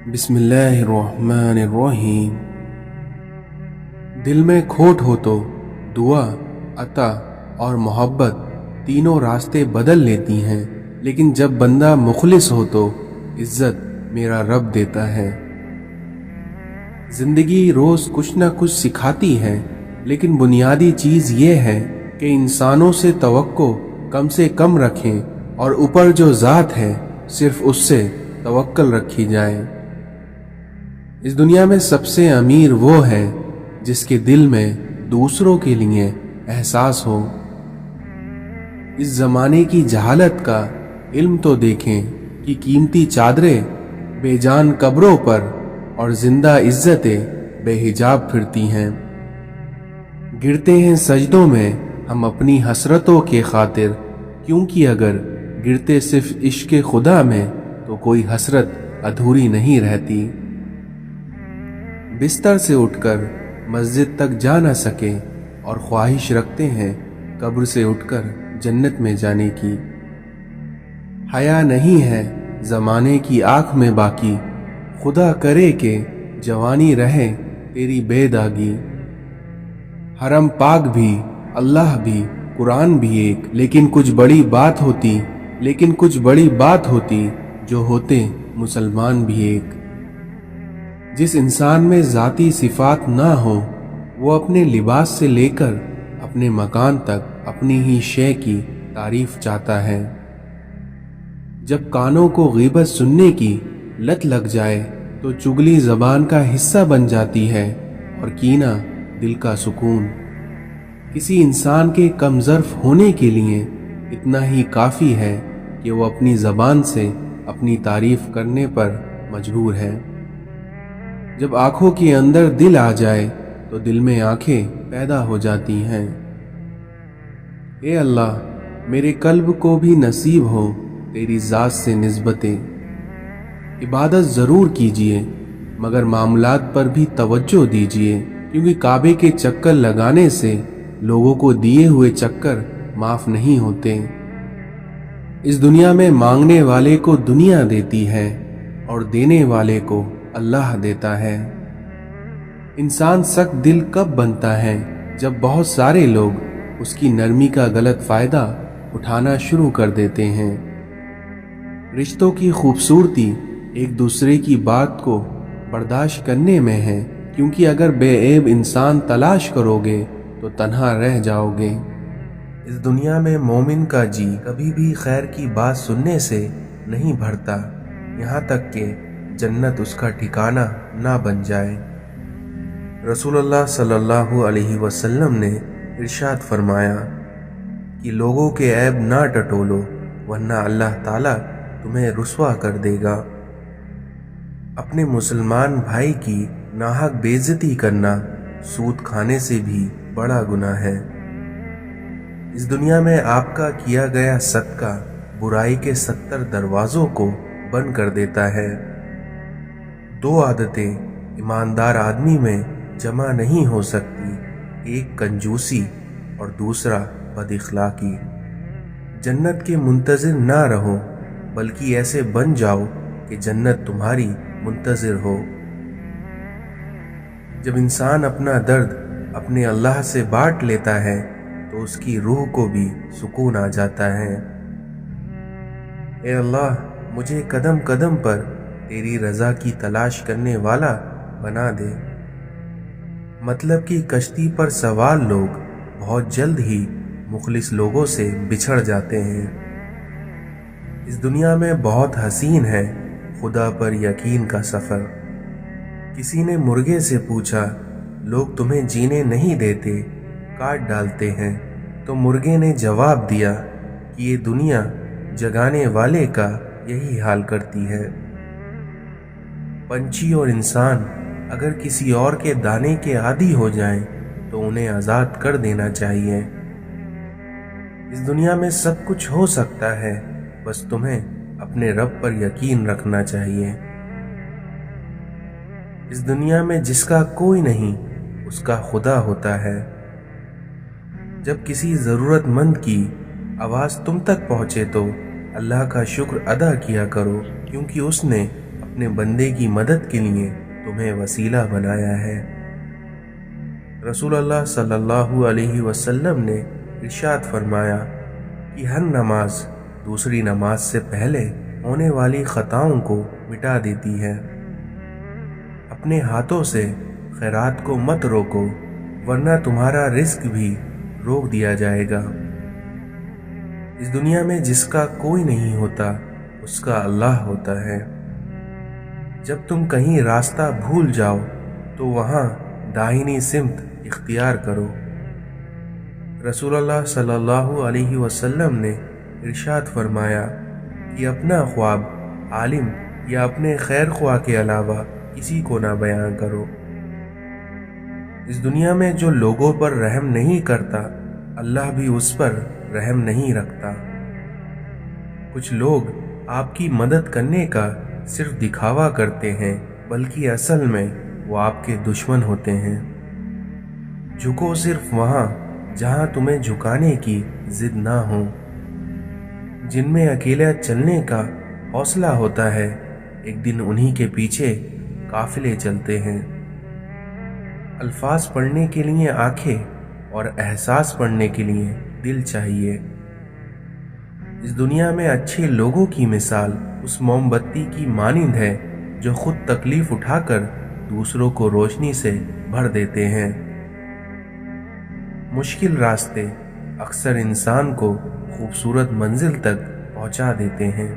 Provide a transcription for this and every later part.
بسم اللہ الرحمن الرحیم۔ دل میں کھوٹ ہو تو دعا، عطا اور محبت تینوں راستے بدل لیتی ہیں، لیکن جب بندہ مخلص ہو تو عزت میرا رب دیتا ہے۔ زندگی روز کچھ نہ کچھ سکھاتی ہے، لیکن بنیادی چیز یہ ہے کہ انسانوں سے توقع کم سے کم رکھیں اور اوپر جو ذات ہے صرف اس سے توکل رکھی جائے۔ اس دنیا میں سب سے امیر وہ ہے جس کے دل میں دوسروں کے لیے احساس ہو۔ اس زمانے کی جہالت کا علم تو دیکھیں کہ قیمتی چادریں بے جان قبروں پر اور زندہ عزتیں بے حجاب پھرتی ہیں۔ گرتے ہیں سجدوں میں ہم اپنی حسرتوں کے خاطر، کیونکہ اگر گرتے صرف عشق خدا میں تو کوئی حسرت ادھوری نہیں رہتی۔ بستر سے اٹھ کر مسجد تک جا نہ سکے اور خواہش رکھتے ہیں قبر سے اٹھ کر جنت میں جانے کی۔ حیا نہیں ہے زمانے کی آنکھ میں باقی، خدا کرے کہ جوانی رہے تیری بے داغی۔ حرم پاک بھی، اللہ بھی، قرآن بھی ایک، لیکن کچھ بڑی بات ہوتی جو ہوتے مسلمان بھی ایک۔ جس انسان میں ذاتی صفات نہ ہو وہ اپنے لباس سے لے کر اپنے مکان تک اپنی ہی شے کی تعریف چاہتا ہے۔ جب کانوں کو غیبت سننے کی لت لگ جائے تو چگلی زبان کا حصہ بن جاتی ہے اور کینہ دل کا سکون۔ کسی انسان کے کم ظرف ہونے کے لیے اتنا ہی کافی ہے کہ وہ اپنی زبان سے اپنی تعریف کرنے پر مجبور ہے۔ جب آنکھوں کے اندر دل آ جائے تو دل میں آنکھیں پیدا ہو جاتی ہیں۔ اے اللہ، میرے قلب کو بھی نصیب ہو تیری ذات سے نسبتیں۔ عبادت ضرور کیجئے مگر معاملات پر بھی توجہ دیجئے، کیونکہ کعبے کے چکر لگانے سے لوگوں کو دیے ہوئے چکر معاف نہیں ہوتے۔ اس دنیا میں مانگنے والے کو دنیا دیتی ہے اور دینے والے کو اللہ دیتا ہے۔ انسان سخت دل کب بنتا ہے؟ جب بہت سارے لوگ اس کی نرمی کا غلط فائدہ اٹھانا شروع کر دیتے ہیں۔ رشتوں کی خوبصورتی ایک دوسرے کی بات کو برداشت کرنے میں ہے، کیونکہ اگر بے عیب انسان تلاش کرو گے تو تنہا رہ جاؤ گے۔ اس دنیا میں مومن کا جی کبھی بھی خیر کی بات سننے سے نہیں بھرتا، یہاں تک کہ جنت اس کا ٹھکانہ نہ بن جائے۔ رسول اللہ صلی اللہ علیہ وسلم نے ارشاد فرمایا کہ لوگوں کے عیب نہ ٹٹولو ورنہ اللہ تعالیٰ تمہیں رسوا کر دے گا۔ اپنے مسلمان بھائی کی ناحق بے عزتی کرنا سود کھانے سے بھی بڑا گناہ ہے۔ اس دنیا میں آپ کا کیا گیا صدقہ برائی کے 70 دروازوں کو بند کر دیتا ہے۔ 2 عادتیں ایماندار آدمی میں جمع نہیں ہو سکتی، ایک کنجوسی اور دوسرا بد اخلاقی۔ جنت کے منتظر نہ رہو بلکہ ایسے بن جاؤ کہ جنت تمہاری منتظر ہو۔ جب انسان اپنا درد اپنے اللہ سے بانٹ لیتا ہے تو اس کی روح کو بھی سکون آ جاتا ہے۔ اے اللہ، مجھے قدم قدم پر تیری رضا کی تلاش کرنے والا بنا دے۔ مطلب کی کشتی پر سوار لوگ بہت جلد ہی مخلص لوگوں سے بچھڑ جاتے ہیں۔ اس دنیا میں بہت حسین ہے خدا پر یقین کا سفر۔ کسی نے مرغے سے پوچھا، لوگ تمہیں جینے نہیں دیتے، کاٹ ڈالتے ہیں، تو مرغے نے جواب دیا کہ یہ دنیا جگانے والے کا یہی حال کرتی ہے۔ پنچھی اور انسان اگر کسی اور کے دانے کے عادی ہو جائیں تو انہیں آزاد کر دینا چاہیے۔ اس دنیا میں سب کچھ ہو سکتا ہے، بس تمہیں اپنے رب پر یقین رکھنا چاہیے۔ اس دنیا میں جس کا کوئی نہیں اس کا خدا ہوتا ہے۔ جب کسی ضرورت مند کی آواز تم تک پہنچے تو اللہ کا شکر ادا کیا کرو، کیونکہ اس نے اپنے بندے کی مدد کے لیے تمہیں وسیلہ بنایا ہے۔ رسول اللہ صلی اللہ علیہ وسلم نے ارشاد فرمایا کہ ہر نماز دوسری نماز سے پہلے ہونے والی خطاؤں کو مٹا دیتی ہے۔ اپنے ہاتھوں سے خیرات کو مت روکو ورنہ تمہارا رزق بھی روک دیا جائے گا۔ اس دنیا میں جس کا کوئی نہیں ہوتا اس کا اللہ ہوتا ہے۔ جب تم کہیں راستہ بھول جاؤ تو وہاں داہنی سمت اختیار کرو۔ رسول اللہ صلی اللہ علیہ وسلم نے ارشاد فرمایا کہ اپنا خواب عالم یا اپنے خیر خواہ کے علاوہ کسی کو نہ بیان کرو۔ اس دنیا میں جو لوگوں پر رحم نہیں کرتا اللہ بھی اس پر رحم نہیں رکھتا۔ کچھ لوگ آپ کی مدد کرنے کا صرف دکھاوا کرتے ہیں بلکہ اصل میں وہ آپ کے دشمن ہوتے ہیں۔ جھکو صرف وہاں جہاں تمہیں جھکانے کی ضد نہ ہو۔ جن میں اکیلا چلنے کا حوصلہ ہوتا ہے ایک دن انہی کے پیچھے قافلے چلتے ہیں۔ الفاظ پڑھنے کے لیے آنکھیں اور احساس پڑھنے کے لیے دل چاہیے۔ اس دنیا میں اچھے لوگوں کی مثال اس موم بتی کی مانند ہے جو خود تکلیف اٹھا کر دوسروں کو روشنی سے بھر دیتے ہیں۔ مشکل راستے اکثر انسان کو خوبصورت منزل تک پہنچا دیتے ہیں۔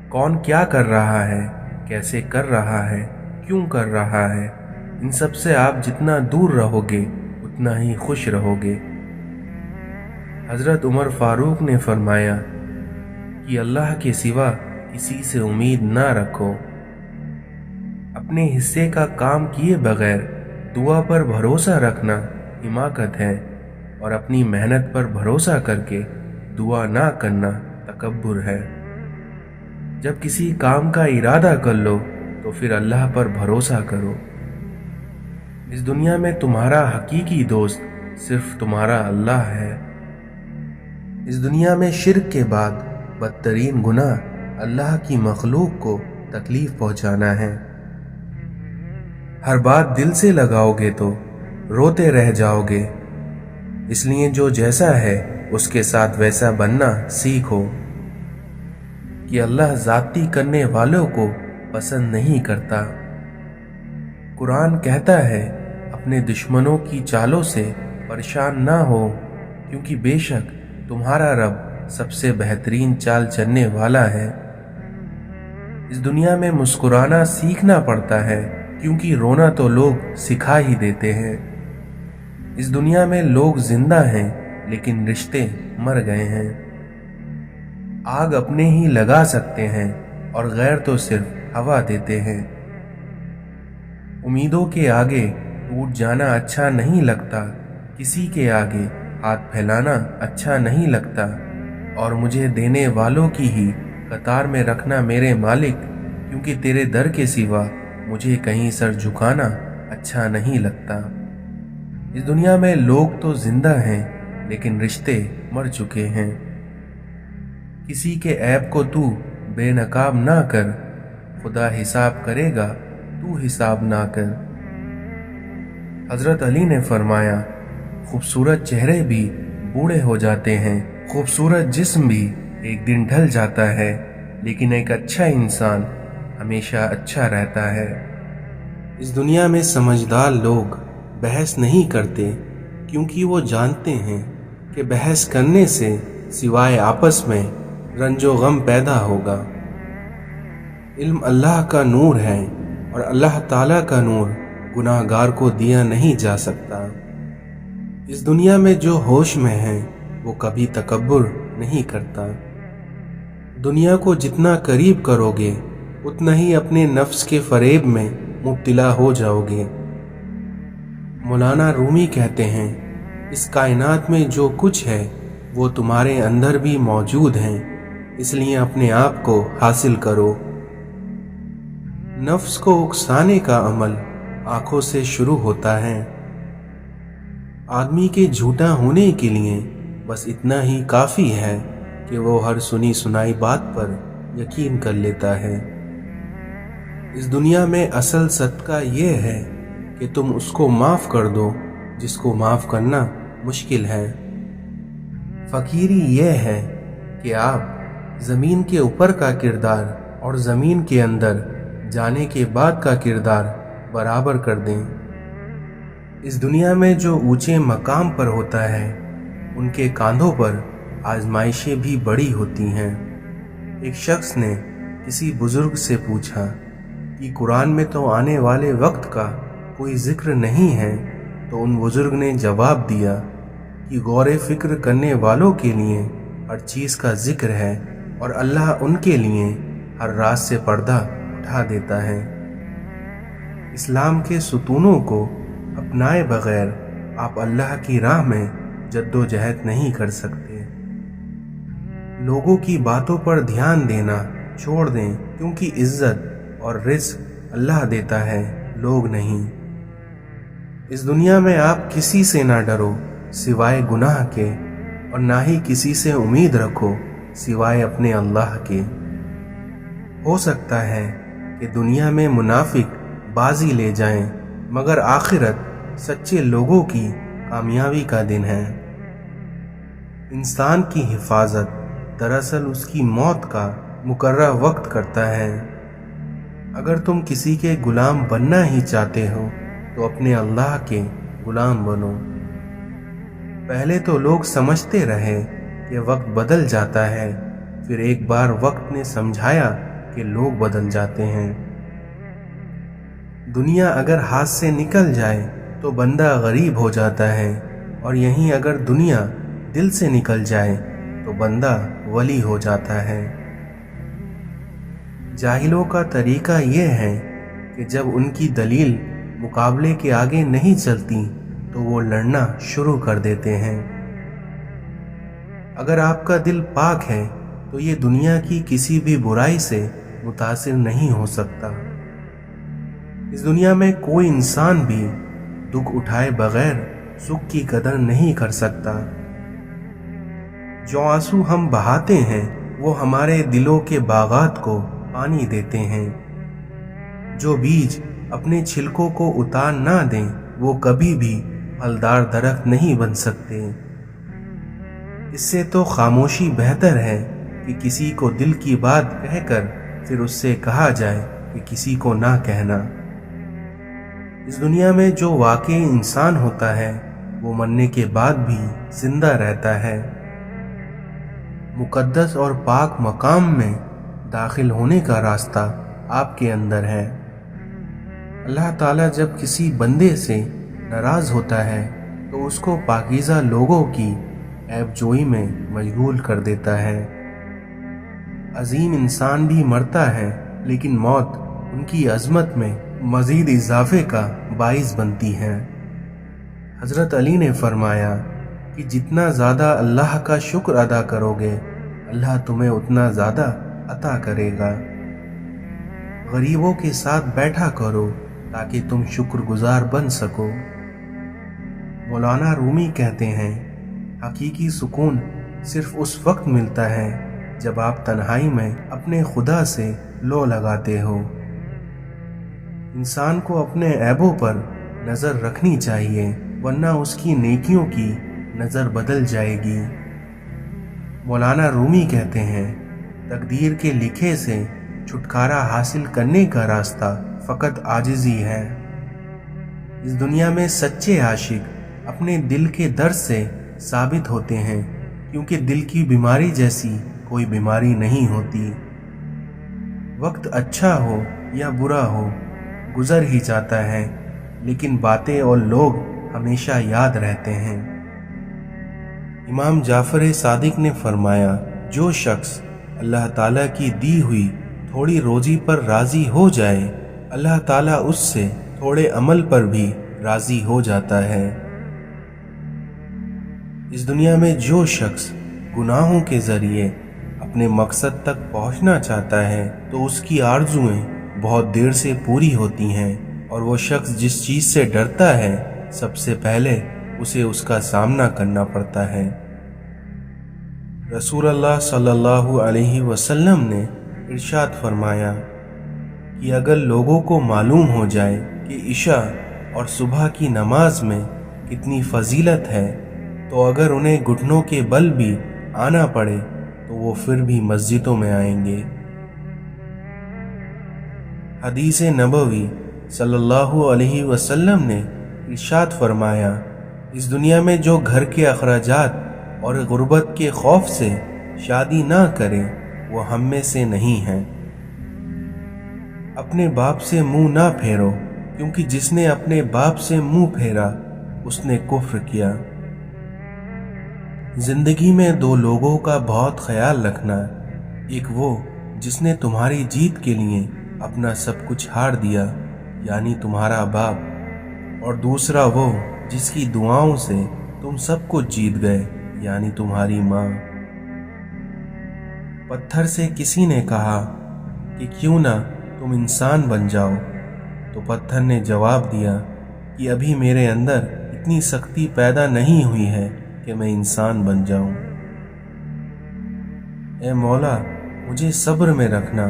کون کیا کر رہا ہے، کیسے کر رہا ہے، کیوں کر رہا ہے، ان سب سے آپ جتنا دور رہو گے اتنا ہی خوش رہو گے۔ حضرت عمر فاروق نے فرمایا کہ اللہ کے سوا کسی سے امید نہ رکھو۔ اپنے حصے کا کام کیے بغیر دعا پر بھروسہ رکھنا حماقت ہے اور اپنی محنت پر بھروسہ کر کے دعا نہ کرنا تکبر ہے۔ جب کسی کام کا ارادہ کر لو تو پھر اللہ پر بھروسہ کرو۔ اس دنیا میں تمہارا حقیقی دوست صرف تمہارا اللہ ہے۔ اس دنیا میں شرک کے بعد بدترین گناہ اللہ کی مخلوق کو تکلیف پہنچانا ہے۔ ہر بات دل سے لگاؤ گے تو روتے رہ جاؤ گے، اس لیے جو جیسا ہے اس کے ساتھ ویسا بننا سیکھو کہ اللہ زیادتی کرنے والوں کو پسند نہیں کرتا۔ قرآن کہتا ہے اپنے دشمنوں کی چالوں سے پریشان نہ ہو کیونکہ بے شک تمہارا رب سب سے بہترین چال چلنے والا ہے۔ اس دنیا میں مسکرانا سیکھنا پڑتا ہے کیونکہ رونا تو لوگ سکھا ہی دیتے ہیں۔ اس دنیا میں لوگ زندہ ہیں لیکن رشتے مر گئے ہیں۔ آگ اپنے ہی لگا سکتے ہیں اور غیر تو صرف ہوا دیتے ہیں۔ امیدوں کے آگے ٹوٹ جانا اچھا نہیں لگتا، کسی کے آگے ہاتھ پھیلانا اچھا نہیں لگتا، اور مجھے دینے والوں کی ہی قطار میں رکھنا میرے مالک، کیونکہ تیرے در کے سوا مجھے کہیں سر جھکانا اچھا نہیں لگتا۔ اس دنیا میں لوگ تو زندہ ہیں لیکن رشتے مر چکے ہیں۔ کسی کے عیب کو تو بے نقاب نہ کر، خدا حساب کرے گا تو حساب نہ کر۔ حضرت علی نے فرمایا خوبصورت چہرے بھی بوڑھے ہو جاتے ہیں، خوبصورت جسم بھی ایک دن ڈھل جاتا ہے، لیکن ایک اچھا انسان ہمیشہ اچھا رہتا ہے۔ اس دنیا میں سمجھدار لوگ بحث نہیں کرتے کیونکہ وہ جانتے ہیں کہ بحث کرنے سے سوائے آپس میں رنج و غم پیدا ہوگا۔ علم اللہ کا نور ہے اور اللہ تعالیٰ کا نور گناہ گار کو دیا نہیں جا سکتا۔ اس دنیا میں جو ہوش میں ہے وہ کبھی تکبر نہیں کرتا۔ دنیا کو جتنا قریب کرو گے اتنا ہی اپنے نفس کے فریب میں مبتلا ہو جاؤ گے۔ مولانا رومی کہتے ہیں اس کائنات میں جو کچھ ہے وہ تمہارے اندر بھی موجود ہیں، اس لیے اپنے آپ کو حاصل کرو۔ نفس کو اکسانے کا عمل آنکھوں سے شروع ہوتا ہے۔ آدمی کے جھوٹا ہونے کے لیے بس اتنا ہی کافی ہے کہ وہ ہر سنی سنائی بات پر یقین کر لیتا ہے۔ اس دنیا میں اصل صدقہ یہ ہے کہ تم اس کو معاف کر دو جس کو معاف کرنا مشکل ہے۔ فقیری یہ ہے کہ آپ زمین کے اوپر کا کردار اور زمین کے اندر جانے کے بعد کا کردار برابر کر دیں۔ اس دنیا میں جو اونچے مقام پر ہوتا ہے ان کے کاندھوں پر آزمائشیں بھی بڑی ہوتی ہیں۔ ایک شخص نے کسی بزرگ سے پوچھا کہ قرآن میں تو آنے والے وقت کا کوئی ذکر نہیں ہے، تو ان بزرگ نے جواب دیا کہ غور فکر کرنے والوں کے لیے ہر چیز کا ذکر ہے اور اللہ ان کے لیے ہر راز سے پردہ اٹھا دیتا ہے۔ اسلام کے ستونوں کو اپنائے بغیر آپ اللہ کی راہ میں جد و جہد نہیں کر سکتے۔ لوگوں کی باتوں پر دھیان دینا چھوڑ دیں، کیونکہ عزت اور رزق اللہ دیتا ہے، لوگ نہیں۔ اس دنیا میں آپ کسی سے نہ ڈرو سوائے گناہ کے، اور نہ ہی کسی سے امید رکھو سوائے اپنے اللہ کے۔ ہو سکتا ہے کہ دنیا میں منافق بازی لے جائیں، مگر آخرت سچے لوگوں کی کامیابی کا دن ہے۔ انسان کی حفاظت دراصل اس کی موت کا مقررہ وقت کرتا ہے۔ اگر تم کسی کے غلام بننا ہی چاہتے ہو تو اپنے اللہ کے غلام بنو۔ پہلے تو لوگ سمجھتے رہے کہ وقت بدل جاتا ہے، پھر ایک بار وقت نے سمجھایا کہ لوگ بدل جاتے ہیں۔ دنیا اگر ہاتھ سے نکل جائے تو بندہ غریب ہو جاتا ہے، اور یہیں اگر دنیا دل سے نکل جائے تو بندہ ولی ہو جاتا ہے۔ جاہلوں کا طریقہ یہ ہے کہ جب ان کی دلیل مقابلے کے آگے نہیں چلتی تو وہ لڑنا شروع کر دیتے ہیں۔ اگر آپ کا دل پاک ہے تو یہ دنیا کی کسی بھی برائی سے متاثر نہیں ہو سکتا۔ اس دنیا میں کوئی انسان بھی دکھ اٹھائے بغیر سکھ کی قدر نہیں کر سکتا۔ جو آنسو ہم بہاتے ہیں وہ ہمارے دلوں کے باغات کو پانی دیتے ہیں۔ جو بیج اپنے چھلکوں کو اتار نہ دیں وہ کبھی بھی پھلدار درخت نہیں بن سکتے۔ اس سے تو خاموشی بہتر ہے کہ کسی کو دل کی بات کہہ کر پھر اس سے کہا جائے کہ کسی کو نہ کہنا۔ اس دنیا میں جو واقعی انسان ہوتا ہے وہ مرنے کے بعد بھی زندہ رہتا ہے۔ مقدس اور پاک مقام میں داخل ہونے کا راستہ آپ کے اندر ہے۔ اللہ تعالیٰ جب کسی بندے سے ناراض ہوتا ہے تو اس کو پاکیزہ لوگوں کی عیب جوئی میں مشغول کر دیتا ہے۔ عظیم انسان بھی مرتا ہے، لیکن موت ان کی عظمت میں مزید اضافے کا باعث بنتی ہے۔ حضرت علی نے فرمایا کہ جتنا زیادہ اللہ کا شکر ادا کرو گے اللہ تمہیں اتنا زیادہ عطا کرے گا۔ غریبوں کے ساتھ بیٹھا کرو تاکہ تم شکر گزار بن سکو۔ مولانا رومی کہتے ہیں، حقیقی سکون صرف اس وقت ملتا ہے جب آپ تنہائی میں اپنے خدا سے لو لگاتے ہو۔ انسان کو اپنے عیبوں پر نظر رکھنی چاہیے، ورنہ اس کی نیکیوں کی نظر بدل جائے گی۔ مولانا رومی کہتے ہیں، تقدیر کے لکھے سے چھٹکارا حاصل کرنے کا راستہ فقط عاجزی ہے۔ اس دنیا میں سچے عاشق اپنے دل کے درد سے ثابت ہوتے ہیں، کیونکہ دل کی بیماری جیسی کوئی بیماری نہیں ہوتی۔ وقت اچھا ہو یا برا ہو گزر ہی جاتا ہے، لیکن باتیں اور لوگ ہمیشہ یاد رہتے ہیں۔ امام جعفر صادق نے فرمایا، جو شخص اللہ تعالیٰ کی دی ہوئی تھوڑی روزی پر راضی ہو جائے اللہ تعالیٰ اس سے تھوڑے عمل پر بھی راضی ہو جاتا ہے۔ اس دنیا میں جو شخص گناہوں کے ذریعے اپنے مقصد تک پہنچنا چاہتا ہے تو اس کی آرزوئیں بہت دیر سے پوری ہوتی ہیں، اور وہ شخص جس چیز سے ڈرتا ہے سب سے پہلے اسے اس کا سامنا کرنا پڑتا ہے۔ رسول اللہ صلی اللہ علیہ وسلم نے ارشاد فرمایا کہ اگر لوگوں کو معلوم ہو جائے کہ عشاء اور صبح کی نماز میں کتنی فضیلت ہے تو اگر انہیں گھٹنوں کے بل بھی آنا پڑے تو وہ پھر بھی مسجدوں میں آئیں گے۔ حدیث نبوی صلی اللہ علیہ وسلم نے ارشاد فرمایا، اس دنیا میں جو گھر کے اخراجات اور غربت کے خوف سے شادی نہ کرے وہ ہم میں سے نہیں ہے۔ اپنے باپ سے منہ نہ پھیرو، کیونکہ جس نے اپنے باپ سے منہ پھیرا اس نے کفر کیا۔ زندگی میں دو لوگوں کا بہت خیال رکھنا، ایک وہ جس نے تمہاری جیت کے لیے اپنا سب کچھ ہار دیا یعنی تمہارا باپ، اور دوسرا وہ جس کی دعاؤں سے تم سب کچھ جیت گئے یعنی تمہاری ماں۔ پتھر سے کسی نے کہا کہ کیوں نہ تم انسان بن جاؤ، تو پتھر نے جواب دیا کہ ابھی میرے اندر اتنی سختی پیدا نہیں ہوئی ہے کہ میں انسان بن جاؤں۔ اے مولا، مجھے صبر میں رکھنا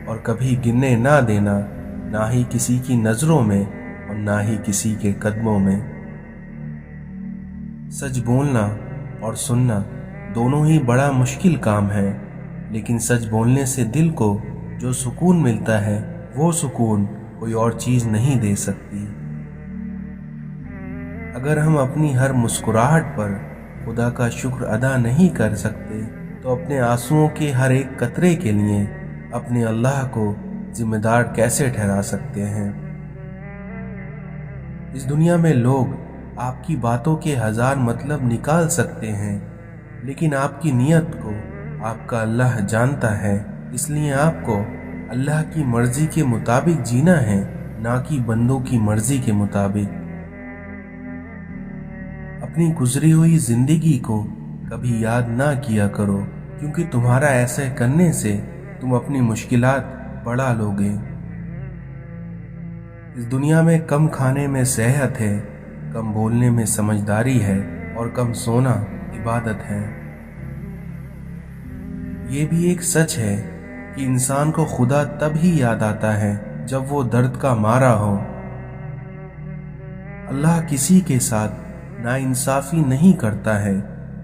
اور کبھی گرنے نہ دینا، نہ ہی کسی کی نظروں میں اور نہ ہی کسی کے قدموں میں۔ سچ بولنا اور سننا دونوں ہی بڑا مشکل کام ہے، لیکن سچ بولنے سے دل کو جو سکون ملتا ہے وہ سکون کوئی اور چیز نہیں دے سکتی۔ اگر ہم اپنی ہر مسکراہٹ پر خدا کا شکر ادا نہیں کر سکتے تو اپنے آنسوؤں کے ہر ایک قطرے کے لیے اپنے اللہ کو ذمہ دار کیسے ٹھہرا سکتے ہیں؟ اس دنیا میں لوگ آپ کی باتوں کے ہزار مطلب نکال سکتے ہیں، لیکن آپ کی نیت کو آپ کا اللہ جانتا ہے، اس لیے آپ کو اللہ کی مرضی کے مطابق جینا ہے، نہ کہ بندوں کی مرضی کے مطابق۔ اپنی گزری ہوئی زندگی کو کبھی یاد نہ کیا کرو، کیونکہ تمہارا ایسے کرنے سے تم اپنی مشکلات بڑھا لوگے۔ اس دنیا میں کم کھانے میں صحت ہے، کم بولنے میں سمجھداری ہے اور کم سونا عبادت ہے۔ یہ بھی ایک سچ ہے کہ انسان کو خدا تب ہی یاد آتا ہے جب وہ درد کا مارا ہو۔ اللہ کسی کے ساتھ ناانصافی نہیں کرتا ہے،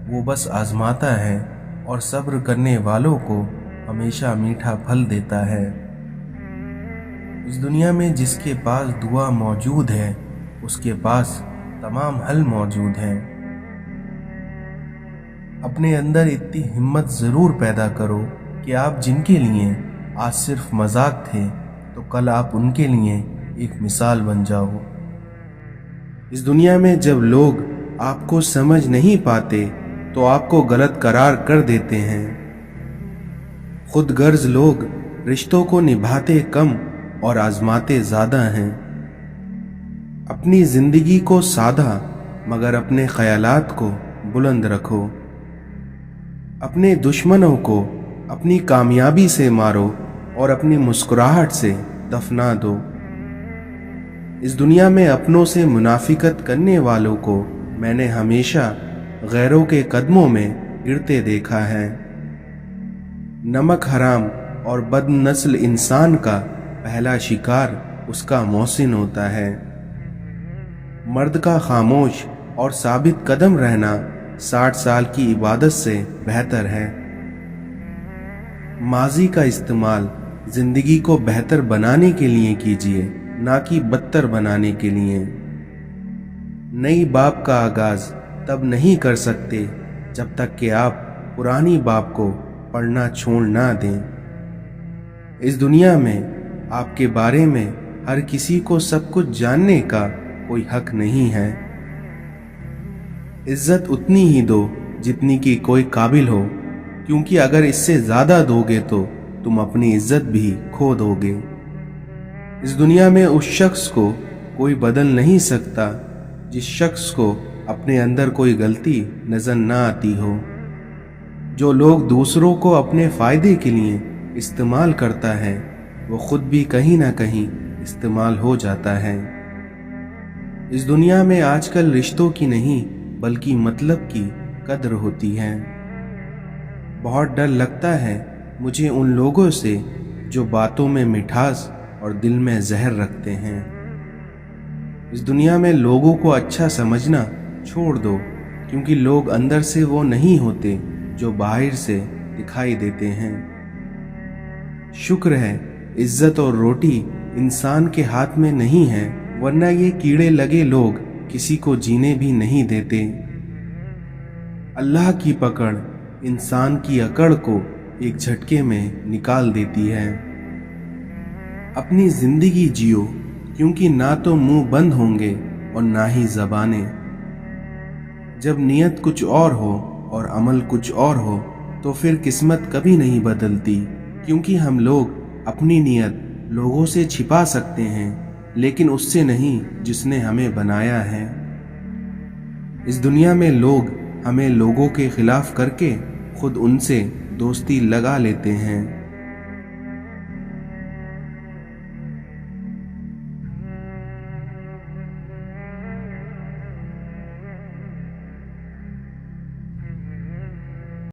وہ بس آزماتا ہے اور صبر کرنے والوں کو ہمیشہ میٹھا پھل دیتا ہے۔ اس دنیا میں جس کے پاس دعا موجود ہے اس کے پاس تمام حل موجود ہیں۔ اپنے اندر اتنی ہمت ضرور پیدا کرو کہ آپ جن کے لیے آج صرف مذاق تھے تو کل آپ ان کے لیے ایک مثال بن جاؤ۔ اس دنیا میں جب لوگ آپ کو سمجھ نہیں پاتے تو آپ کو غلط قرار کر دیتے ہیں۔ خود غرض لوگ رشتوں کو نبھاتے کم اور آزماتے زیادہ ہیں۔ اپنی زندگی کو سادہ مگر اپنے خیالات کو بلند رکھو۔ اپنے دشمنوں کو اپنی کامیابی سے مارو اور اپنی مسکراہٹ سے دفنا دو۔ اس دنیا میں اپنوں سے منافقت کرنے والوں کو میں نے ہمیشہ غیروں کے قدموں میں گرتے دیکھا ہے۔ نمک حرام اور بد نسل انسان کا پہلا شکار اس کا محسن ہوتا ہے۔ مرد کا خاموش اور ثابت قدم رہنا 60 سال کی عبادت سے بہتر ہے۔ ماضی کا استعمال زندگی کو بہتر بنانے کے لیے کیجیے، نہ کہ بدتر بنانے کے لیے۔ نئی باب کا آغاز تب نہیں کر سکتے جب تک کہ آپ پرانی باب کو پڑھنا چھوڑ نہ دیں۔ اس دنیا میں آپ کے بارے میں ہر کسی کو سب کچھ جاننے کا کوئی حق نہیں ہے۔ عزت اتنی ہی دو جتنی کہ کوئی قابل ہو، کیونکہ اگر اس سے زیادہ دو گے تو تم اپنی عزت بھی کھو دو گے۔ اس دنیا میں اس شخص کو کوئی بدل نہیں سکتا جس شخص کو اپنے اندر کوئی غلطی نظر نہ آتی ہو۔ جو لوگ دوسروں کو اپنے فائدے کے لیے استعمال کرتا ہے وہ خود بھی کہیں نہ کہیں استعمال ہو جاتا ہے۔ اس دنیا میں آج کل رشتوں کی نہیں بلکہ مطلب کی قدر ہوتی ہے۔ بہت ڈر لگتا ہے مجھے ان لوگوں سے جو باتوں میں مٹھاس اور دل میں زہر رکھتے ہیں۔ اس دنیا میں لوگوں کو اچھا سمجھنا چھوڑ دو، کیونکہ لوگ اندر سے وہ نہیں ہوتے جو باہر سے دکھائی دیتے ہیں۔ شکر ہے عزت اور روٹی انسان کے ہاتھ میں نہیں ہے، ورنہ یہ کیڑے لگے لوگ کسی کو جینے بھی نہیں دیتے۔ اللہ کی پکڑ انسان کی اکڑ کو ایک جھٹکے میں نکال دیتی ہے۔ اپنی زندگی جیو، کیونکہ نہ تو منہ بند ہوں گے اور نہ ہی زبانیں۔ جب نیت کچھ اور ہو اور عمل کچھ اور ہو تو پھر قسمت کبھی نہیں بدلتی، کیونکہ ہم لوگ اپنی نیت لوگوں سے چھپا سکتے ہیں، لیکن اس سے نہیں جس نے ہمیں بنایا ہے۔ اس دنیا میں لوگ ہمیں لوگوں کے خلاف کر کے خود ان سے دوستی لگا لیتے ہیں۔